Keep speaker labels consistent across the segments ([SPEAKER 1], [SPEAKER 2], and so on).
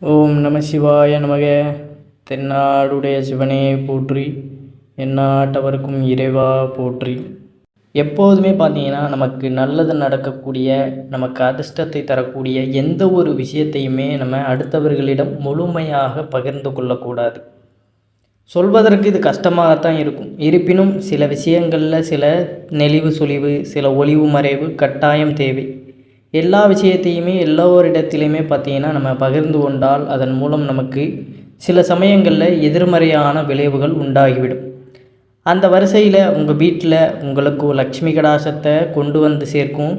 [SPEAKER 1] ஓம் நம சிவாய நமக. தென்னாடுடைய சிவனே போற்றி, எந்நாட்டவர்க்கும் இறைவா போற்றி. எப்போதுமே பார்த்தீங்கன்னா நமக்கு நல்லது நடக்கக்கூடிய, நமக்கு அதிர்ஷ்டத்தை தரக்கூடிய எந்த ஒரு விஷயத்தையுமே நம்ம அடுத்தவர்களிடம் முழுமையாக பகிர்ந்து கொள்ளக்கூடாது. சொல்வதற்கு இது கஷ்டமாகத்தான் இருக்கும். இருப்பினும் சில விஷயங்களில் சில நெளிவு சுழிவு, சில ஒளிவு மறைவு கட்டாயம் தேவை. எல்லா விஷயத்தையுமே எல்லோரிடத்திலையுமே பார்த்திங்கன்னா நம்ம பகிர்ந்து கொண்டால் அதன் மூலம் நமக்கு சில சமயங்களில் எதிர்மறையான விளைவுகள் உண்டாகிவிடும். அந்த வரிசையில் உங்கள் வீட்டில் உங்களுக்கு லக்ஷ்மி கடாசத்தை கொண்டு வந்து சேர்க்கும்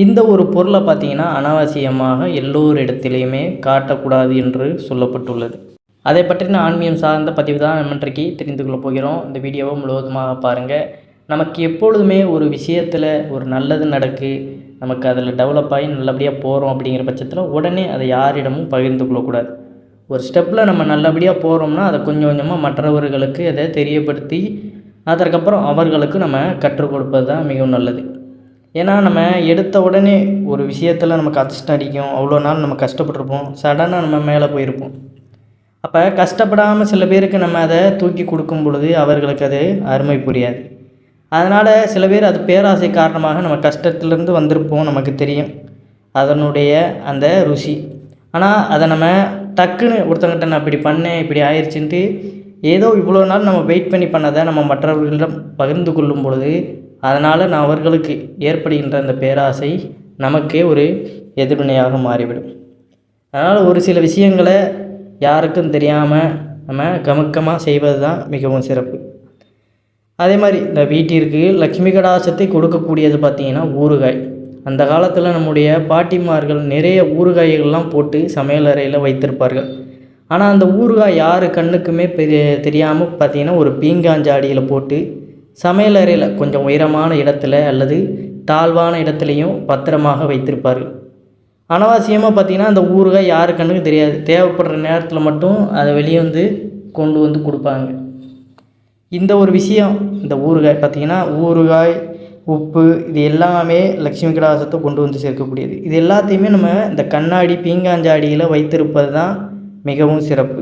[SPEAKER 1] இந்த ஒரு பொருளை பார்த்திங்கன்னா அனாவசியமாக எல்லோரிடத்திலையுமே காட்டக்கூடாது என்று சொல்லப்பட்டுள்ளது. அதை பற்றின ஆன்மீகம் சார்ந்த பதிவு தான் நம்ம இன்றைக்கு தெரிந்து கொள்ள போகிறோம். இந்த வீடியோவை முழுவதுமாக பாருங்கள். நமக்கு எப்பொழுதுமே ஒரு விஷயத்தில் ஒரு நல்லது நடக்கு, நமக்கு அதில் டெவலப் ஆகி நல்லபடியாக போகிறோம் அப்படிங்கிற பட்சத்தில் உடனே அதை யாரிடமும் பகிர்ந்து கொள்ளக்கூடாது. ஒரு ஸ்டெப்பில் நம்ம நல்லபடியாக போகிறோம்னா அதை கொஞ்சம் கொஞ்சமாக மற்றவர்களுக்கு அதை தெரியப்படுத்தி அதற்கப்புறம் அவர்களுக்கு நம்ம கற்றுக் கொடுப்பது தான் மிகவும் நல்லது. ஏன்னா நம்ம எடுத்த உடனே ஒரு விஷயத்தில் நமக்கு அதிர்ஷ்டம் அடிக்கும், அவ்வளோ நாள் நம்ம கஷ்டப்பட்டுருப்போம், சடனாக நம்ம மேலே போயிருப்போம். அப்போ கஷ்டப்படாமல் சில பேருக்கு நம்ம அதை தூக்கி கொடுக்கும் பொழுது அவர்களுக்கு அது அருமை புரியாது. அதனால் சில பேர் அது பேராசை காரணமாக நம்ம கஷ்டத்துலேருந்து வந்திருப்போம், நமக்கு தெரியும் அதனுடைய அந்த ருசி. ஆனால் அதை நம்ம டக்குன்னு ஒருத்தங்கிட்ட நான் இப்படி பண்ணேன் இப்படி ஆயிடுச்சுன்ட்டு ஏதோ இவ்வளோ நாள் நம்ம வெயிட் பண்ணி பண்ணதை நம்ம மற்றவர்களிடம் பகிர்ந்து கொள்ளும் பொழுது அதனால் நான் அவர்களுக்கு ஏற்படுகின்ற அந்த பேராசை நமக்கே ஒரு எதிர்வினையாக மாறிவிடும். அதனால் ஒரு சில விஷயங்களை யாருக்கும் தெரியாமல் நம்ம கமுக்கமாக செய்வது தான் மிகவும் சிறப்பு. அதே மாதிரி இந்த வீட்டிற்கு லக்ஷ்மி கடாசத்தை கொடுக்கக்கூடியது பார்த்திங்கன்னா ஊறுகாய். அந்த காலத்தில் நம்முடைய பாட்டிமார்கள் நிறைய ஊறுகாய்கள்லாம் போட்டு சமையலறையில் வைத்திருப்பார்கள். ஆனால் அந்த ஊறுகாய் யார் கண்ணுக்குமே தெரியாமல் பார்த்திங்கன்னா ஒரு பீங்காஞ்சாடியில் போட்டு சமையலறையில் கொஞ்சம் உயரமான இடத்துல அல்லது தாழ்வான இடத்துலையும் பத்திரமாக வைத்திருப்பார்கள். அனாவசியமாக பார்த்திங்கன்னா அந்த ஊறுகாய் யார் கண்ணுக்கும் தெரியாது, தேவைப்படுற நேரத்தில் மட்டும் அதை வெளியே கொண்டு வந்து கொடுப்பாங்க. இந்த ஒரு விஷயம், இந்த ஊறுகாய் பார்த்திங்கன்னா ஊறுகாய், உப்பு, இது எல்லாமே லக்ஷ்மி கடாசத்தை கொண்டு வந்து சேர்க்கக்கூடியது. இது எல்லாத்தையுமே நம்ம இந்த கண்ணாடி பீங்காஞ்சாடியில் வைத்திருப்பது தான் மிகவும் சிறப்பு.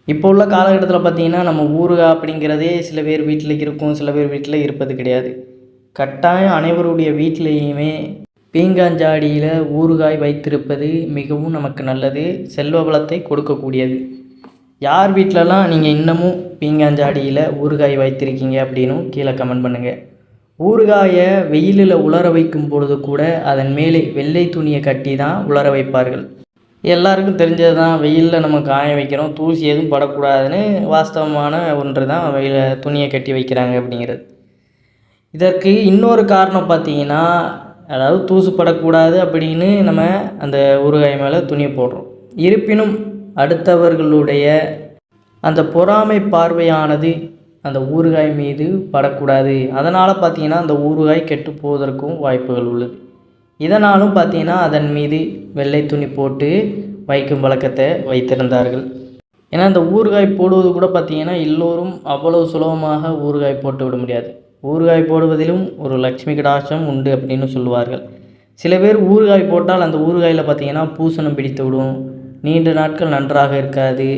[SPEAKER 1] இப்போ உள்ள காலகட்டத்தில் பார்த்திங்கன்னா நம்ம ஊறுகாய் அப்படிங்கிறதே சில பேர் வீட்டில் இருக்கும், சில பேர் வீட்டில் இருப்பது கிடையாது. கட்டாயம் அனைவருடைய வீட்டிலையுமே பீங்காஞ்சாடியில் ஊறுகாய் வைத்திருப்பது மிகவும் நமக்கு நல்லது, செல்வ வளத்தை கொடுக்கக்கூடியது. யார் வீட்டிலலாம் நீங்கள் இன்னமும் பீங்காஞ்சாடியில் ஊறுகாய் வைத்திருக்கீங்க அப்படின்னும் கீழே கமெண்ட் பண்ணுங்கள். ஊறுகாயை வெயிலில் உலர வைக்கும் பொழுது கூட அதன் மேலே வெள்ளை துணியை கட்டி தான் உலர வைப்பார்கள். எல்லாருக்கும் தெரிஞ்சது தான், வெயிலில் நம்ம காய வைக்கிறோம், தூசி எதுவும் படக்கூடாதுன்னு வாஸ்தவமான ஒன்று தான் வெயில் துணியை கட்டி வைக்கிறாங்க அப்படிங்கிறது. இதற்கு இன்னொரு காரணம் பார்த்திங்கன்னா, அதாவது தூசு படக்கூடாது அப்படின்னு நம்ம அந்த ஊறுகாய் மேலே துணியை போடுறோம். இருப்பினும் அடுத்தவர்களுடைய அந்த பொறாமை பார்வையானது அந்த ஊறுகாய் மீது படக்கூடாது. அதனால் பார்த்திங்கன்னா அந்த ஊறுகாய் கெட்டு போவதற்கும் வாய்ப்புகள் உள்ளது. இதனாலும் பார்த்திங்கன்னா அதன் மீது வெள்ளை துணி போட்டு வைக்கும் வழக்கத்தை வைத்திருந்தார்கள். ஏன்னா அந்த ஊறுகாய் போடுவது கூட பார்த்திங்கன்னா எல்லோரும் அவ்வளவு சுலபமாக ஊறுகாய் போட்டு விட முடியாது. ஊறுகாய் போடுவதிலும் ஒரு லக்ஷ்மி கடாட்சம் உண்டு அப்படின்னு சொல்லுவார்கள். சில பேர் ஊறுகாய் போட்டால் அந்த ஊறுகாயில் பார்த்திங்கன்னா பூசணம் பிடித்து விடும், நீண்ட நாட்கள் நன்றாக இருக்காது.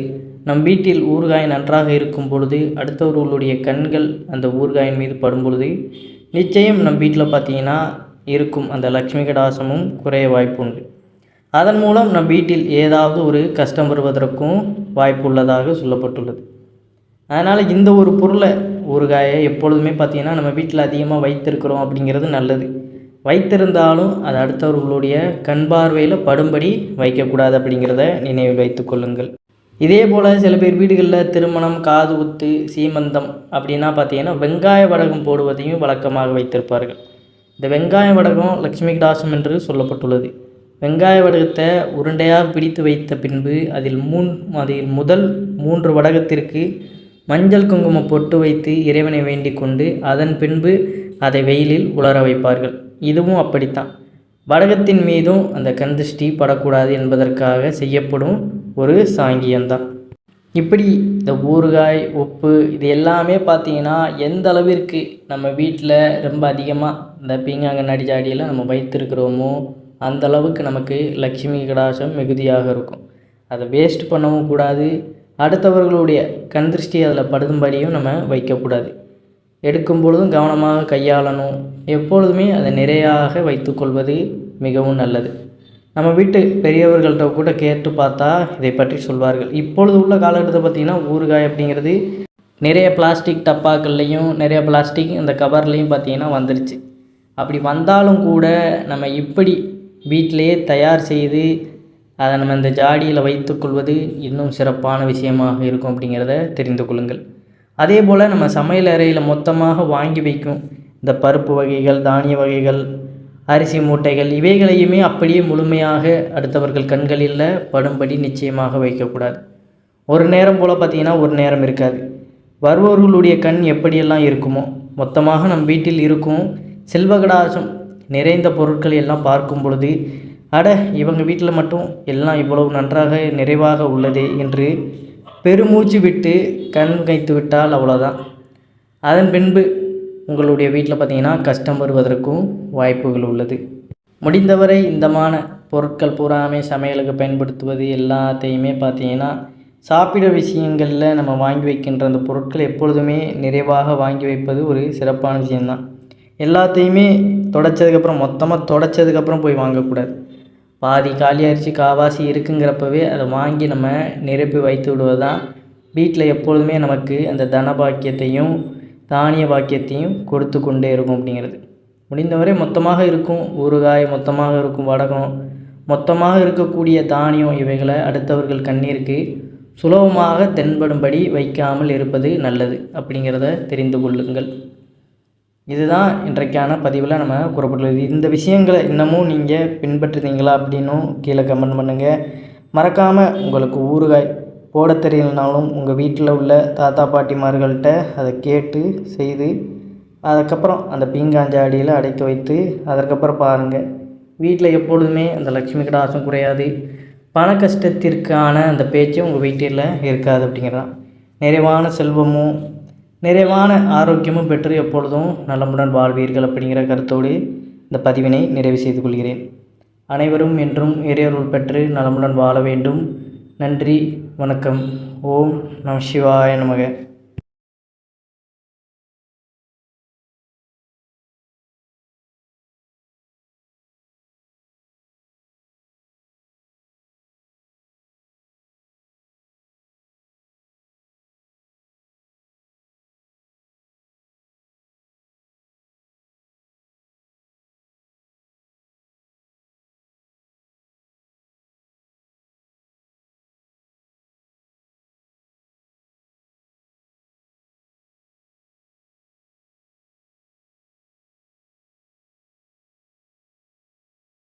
[SPEAKER 1] நம் வீட்டில் ஊறுகாய் நன்றாக இருக்கும் பொழுது அடுத்தவர்களுடைய கண்கள் அந்த ஊறுகாயின் மீது படும் பொழுது நிச்சயம் நம் வீட்டில் பார்த்திங்கன்னா இருக்கும் அந்த லக்ஷ்மி கடாசமும் குறைய வாய்ப்பு உண்டு. அதன் மூலம் நம் வீட்டில் ஏதாவது ஒரு கஷ்டம் வருவதற்கும் வாய்ப்பு உள்ளதாக சொல்லப்பட்டுள்ளது. அதனால் இந்த ஒரு பொருளை ஊறுகாயை எப்பொழுதுமே பார்த்திங்கன்னா நம்ம வீட்டில் அதிகமாக வைத்திருக்கிறோம் அப்படிங்கிறது நல்லது. வைத்திருந்தாலும் அது அடுத்தவர்களுடைய கண் பார்வையில் படும்படி வைக்கக்கூடாது அப்படிங்கிறத நினைவில் வைத்து கொள்ளுங்கள். இதே போல் சில பேர் வீடுகளில் திருமணம், காது குத்து, சீமந்தம் அப்படின்னா பார்த்திங்கன்னா வெங்காய வடகம் போடுவதையும் வழக்கமாக வைத்திருப்பார்கள். இந்த வெங்காய வடகம் லக்ஷ்மி கடாசம் என்று சொல்லப்பட்டுள்ளது. வெங்காய வடகத்தை உருண்டையாக பிடித்து வைத்த பின்பு அதில் முதல் 3 வடகத்திற்கு மஞ்சள் குங்குமம் பொட்டு வைத்து இறைவனை வேண்டிக் கொண்டு அதன் பின்பு அதை வெயிலில் உலர வைப்பார்கள். இதுவும் அப்படித்தான், வடகத்தின் மீதும் அந்த கந்திஷ்டி படக்கூடாது என்பதற்காக செய்யப்படும் ஒரு சாங்கியம்தான். இப்படி இந்த ஊறுகாய், உப்பு, இது எல்லாமே பார்த்திங்கன்னா எந்த அளவிற்கு நம்ம வீட்டில் ரொம்ப அதிகமாக இந்த பீங்காங்கண்ணாடி ஜாடியில் நம்ம வைத்திருக்கிறோமோ அந்த அளவுக்கு நமக்கு லக்ஷ்மி கடாசம் மிகுதியாக இருக்கும். அதை வேஸ்ட் பண்ணவும் கூடாது. அடுத்தவர்களுடைய கண் திருஷ்டி அதில் படும்படியும் நம்ம வைக்கக்கூடாது. எடுக்கும் பொழுதும் கவனமாக கையாளணும். எப்பொழுதுமே அதை நிறையாக வைத்துக்கொள்வது மிகவும் நல்லது. நம்ம வீட்டு பெரியவர்கள்ட்ட கூட கேட்டு பார்த்தா இதை பற்றி சொல்வார்கள். இப்பொழுது உள்ள காலகட்டத்தில் பார்த்திங்கன்னா ஊறுகாய் அப்படிங்கிறது நிறைய பிளாஸ்டிக் டப்பாக்கள்லேயும் நிறைய பிளாஸ்டிக் இந்த கவர்லேயும் பார்த்திங்கன்னா வந்துருச்சு. அப்படி வந்தாலும் கூட நம்ம இப்படி வீட்டிலையே தயார் செய்து அதை நம்ம இந்த ஜாடியில் வைத்துக்கொள்வது இன்னும் சிறப்பான விஷயமாக இருக்கும் அப்படிங்கிறத தெரிந்து கொள்ளுங்கள். அதே போல் நம்ம சமையல் அறையில் மொத்தமாக வாங்கி வைக்கும் இந்த பருப்பு வகைகள், தானிய வகைகள், அரிசி மூட்டைகள் இவைகளையுமே அப்படியே முழுமையாக அடுத்தவர்கள் கண்களில் படும்படி நிச்சயமாக வைக்கக்கூடாது. ஒரு நேரம் போல் பார்த்திங்கன்னா ஒரு நேரம் இருக்காது. வருபவர்களுடைய கண் எப்படியெல்லாம் இருக்குமோ மொத்தமாக நம் வீட்டில் இருக்கும் செல்வகடாசம் நிறைந்த பொருட்கள் எல்லாம் பார்க்கும் பொழுது அட இவங்க வீட்டில் மட்டும் எல்லாம் இவ்வளவு நன்றாக நிறைவாக உள்ளதே என்று பெருமூச்சு விட்டு கண் வைத்து விட்டால் அவ்வளோதான். அதன் பின்பு உங்களுடைய வீட்டில் பார்த்திங்கன்னா கஷ்டம் வருவதற்கும் வாய்ப்புகள் உள்ளது. முடிந்தவரை இந்தமான பொருட்கள் பூராமே சமையலுக்கு பயன்படுத்துவது எல்லாத்தையுமே பார்த்திங்கன்னா சாப்பிட விஷயங்களில் நம்ம வாங்கி வைக்கின்ற அந்த பொருட்கள் எப்பொழுதுமே நிறைவாக வாங்கி வைப்பது ஒரு சிறப்பான விஷயம்தான். எல்லாத்தையுமே தொடச்சதுக்கப்புறம் மொத்தமாக தொடச்சதுக்கப்புறம் போய் வாங்கக்கூடாது. பாதி காலியாகிடுச்சு காவாசி இருக்குங்கிறப்பவே அதை வாங்கி நம்ம நிரப்பி வைத்து விடுவது தான் வீட்டில் எப்பொழுதுமே நமக்கு அந்த தன பாக்கியத்தையும் தானிய பாக்கியத்தையும் கொடுத்து கொண்டே இருக்கும் அப்படிங்கிறது. முடிந்தவரை மொத்தமாக இருக்கும் ஊறுகாய், மொத்தமாக இருக்கும் வடகம், மொத்தமாக இருக்கக்கூடிய தானியம் இவைகளை அடுத்தவர்கள் கண்ணீருக்கு சுலபமாக தென்படும்படி வைக்காமல் இருப்பது நல்லது அப்படிங்கிறத தெரிந்து கொள்ளுங்கள். இதுதான் இன்றைக்கான பதிவில் நம்ம கூறப்பட்டுள்ளது. இந்த விஷயங்களை இன்னமும் நீங்கள் பின்பற்றுறீங்களா அப்படின்னும் கீழே கமெண்ட் பண்ணுங்கள். மறக்காமல் உங்களுக்கு ஊறுகாய் போட தெரியலனாலும் உங்கள் வீட்டில் உள்ள தாத்தா பாட்டிமார்கள்ட்ட அதை கேட்டு செய்து அதுக்கப்புறம் அந்த பீங்காஞ்சாடியில் அடைத்து வைத்து அதற்கப்புறம் பாருங்கள். வீட்டில் எப்பொழுதுமே அந்த லட்சுமி கடாசம் குறையாது. பண கஷ்டத்திற்கான அந்த பேச்சும் உங்கள் வீட்டில் இருக்காது அப்படிங்கிறதான். நிறைவான செல்வமும் நிறைவான ஆரோக்கியமும் பெற்று எப்பொழுதும் நலமுடன் வாழ்வீர்கள் அப்படிங்கிற கருத்தோடு இந்த பதிவினை நிறைவு செய்து கொள்கிறேன். அனைவரும் என்றும் இறையருள் பெற்று நலமுடன் வாழ வேண்டும். நன்றி, வணக்கம். ஓம் நம சிவாய நமக.